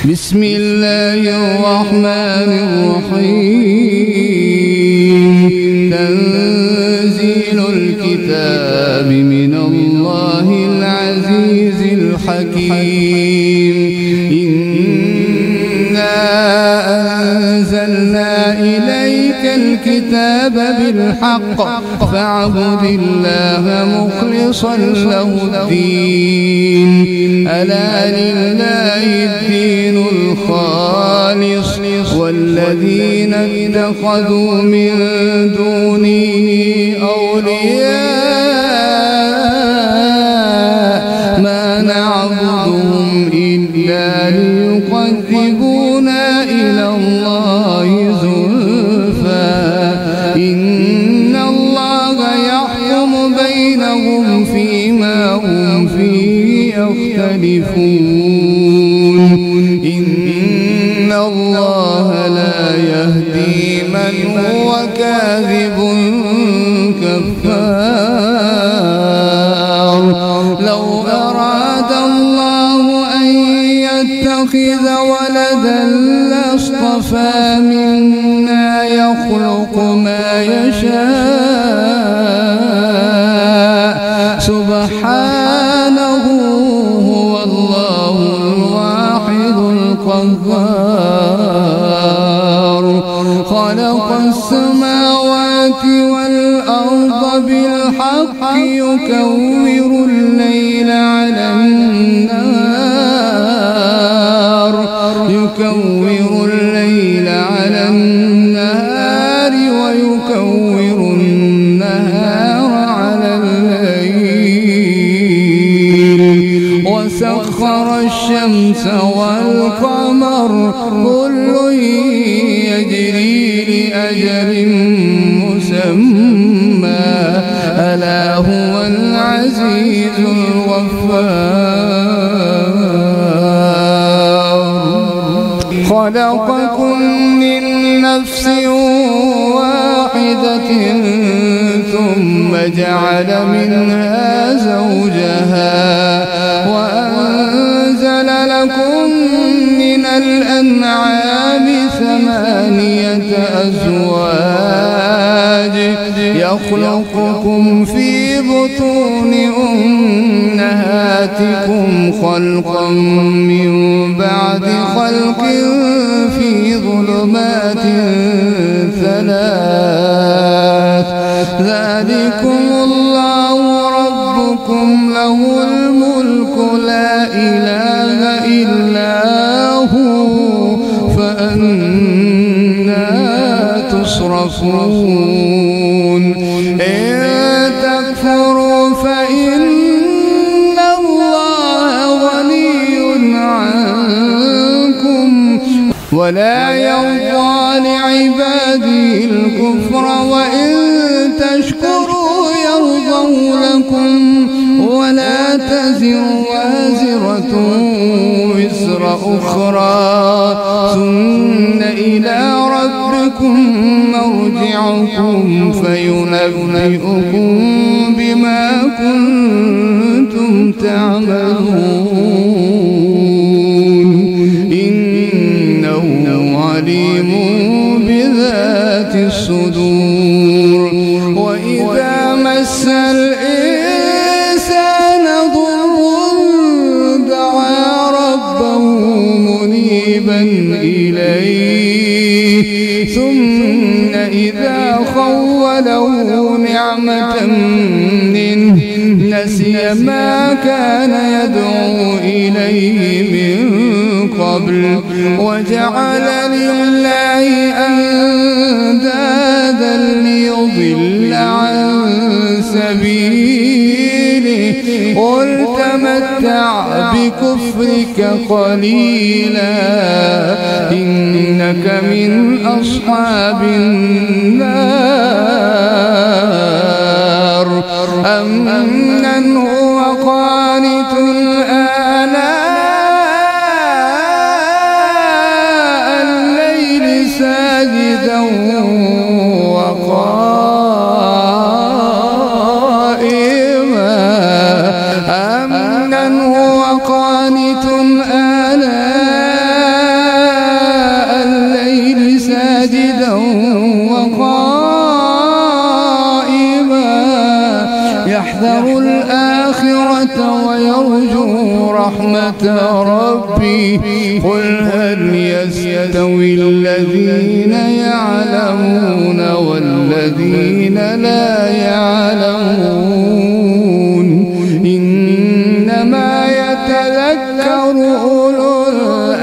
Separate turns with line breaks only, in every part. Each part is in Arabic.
بسم الله الرحمن الرحيم. تنزيل الكتاب من الله العزيز الحكيم. إنا أنزلنا إليك الكتاب بالحق فاعبد الله مخلصا له الدين. ألا لله الدين الخالص والذين اتخذوا من دونه أولياء ما نعبدهم إلا ليقربونا إلى الله زلفى إن الله يحكم بينهم فيما هم فيه يختلفون. إن الله لا يهدي من هو كاذب كفار. لو أراد الله أن يتخذ ولدا لاصطفى مما يخلق ما يشاء سبحانه هو الله الواحد القهار. خلق السماوات والأرض بالحق يكور الليل على النهار ويكور النهار على الليل وسخر الشمس والقمر كل يجري لأجل مسمى ألا هو العزيز الغفار. خلقكم من نفس واحدة ثم جعل منها زوجها وأنزل لكم من الأنعام 8 أزواج يخلقكم في بطون أمهاتكم خلقا من بعد خلق في ظلمات 3 ذلكم الله ربكم له الملك لا إله إلا هو فأنا تصرفون. إن تكفروا فإن الله غني عنكم ولا يرضى لعباده الكفر وإن تشكروا يرضه لكم ولا تزر وازرة وزر أخرى ثم إلى ربكم مرجعكم فينبئكم بما كنتم تعملون إنه عليم بذات الصدور. وإذا مس الإنسان ضر دعا ربه منيبا إليه ثم إذا خوله نعمة منه نسي ما كان يدعو إليه من قبل وجعل لله أندادا ليضل عن سبيله قل تمتع بكفرك قليلا إنك من أصحاب النار. أمن هو قانت آناء الليل ساجدا وقائما أمن هو قانت آناء قل هل يستوي الذين يعلمون والذين لا يعلمون إنما يتذكر أولو الألباب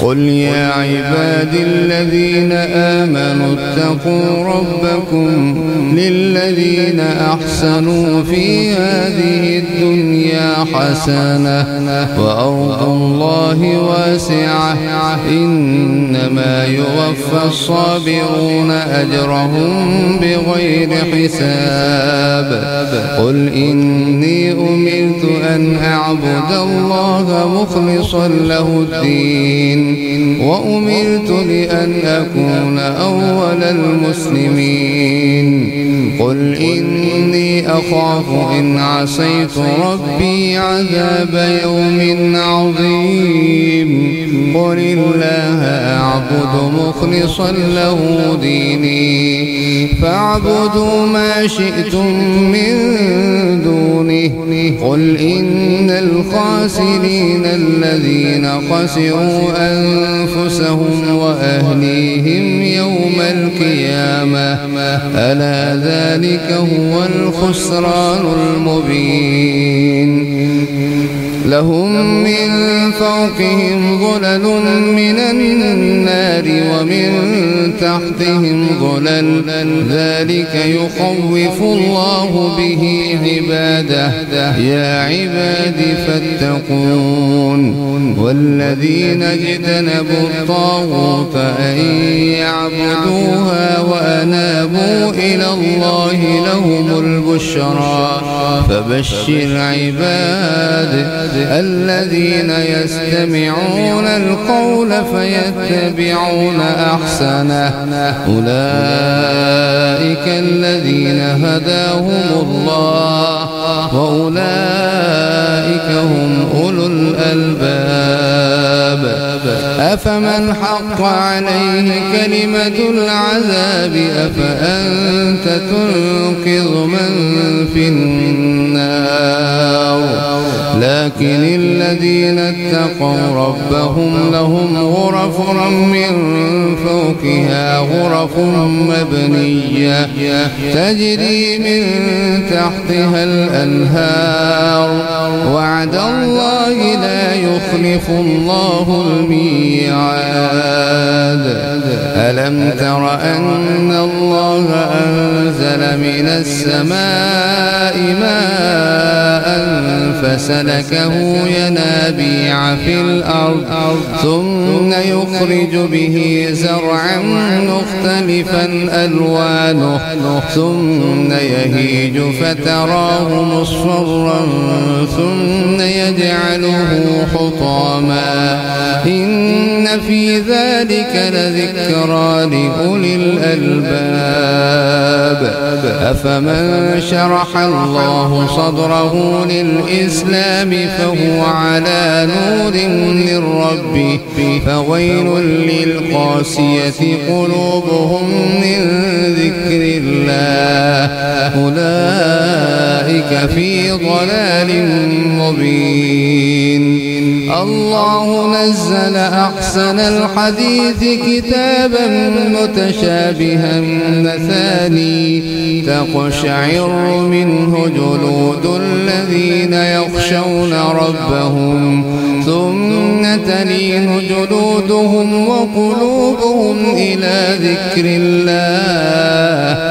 قل يا عبادي الذين آمنوا اتقوا ربكم للذين أحسنوا في هذه الدنيا حسنة وأرض الله واسعة إنما يوفى الصابرون أجرهم بغير حساب قل إني أمرت أن أعبد الله مخلصا له الدين وأمرت لأن أكون أول المسلمين قل إني أخاف إن عصيت ربي عذاب يوم عظيم قل الله أعبد مخلصا له ديني فاعبدوا ما شئتم من دونه قل إن الخاسرين الذين خسروا أنفسهم وأهليهم يوم القيامة ألا ذلك هو الخسران المبين لهم من فوقهم ظلل من النار ومن تحتهم ظلل ذلك يخوف الله به عباده يا عباد فاتقون والذين اجتنبوا الطاغوت أن يعبدوها وأنابوا إلى الله لهم البشرى فبشر عباد الذين يستمعون القول فيتبعون أحسنه أولئك الذين هداهم الله وأولئك هم أولو الألباب أفمن حق عليه كلمة العذاب أفأنت تنقذ من في النار لكن الذين اتقوا ربهم لهم غرف من فوقها غرف مبنية تجري من تحتها الأنهار وعد الله لا يخلف الله الميعاد ألم تر أن الله أنزل من السماء ماء فسلكه ينابيع في الأرض ثم يخرج به زرعا مختلفا ألوانه ثم يهيج فتراه مصفرا ثم يجعله حطاما إن في ذلك لذكرى لأولي الألباب أفمن شرح الله صدره للإسلام فهو على نور من ربه فويل للقاسية قلوبهم من ذكر الله أولئك في ضلال مبين الله نزل أحسن الحديث كتابا متشابها مثاني تقشعر منه جلود الذين يخشون ربهم ثم تلين جلودهم وقلوبهم إلى ذكر الله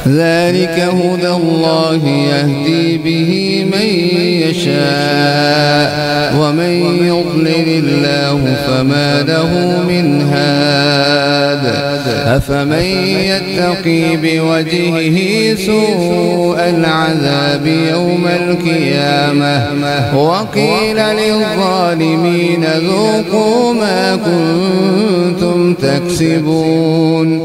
ذلك هدى الله يهدي به من يشاء ومن يضلل الله فما له من هاد أفمن يتقي بوجهه سوء العذاب يوم القيامة وقيل للظالمين ذوقوا ما كنتم تكسبون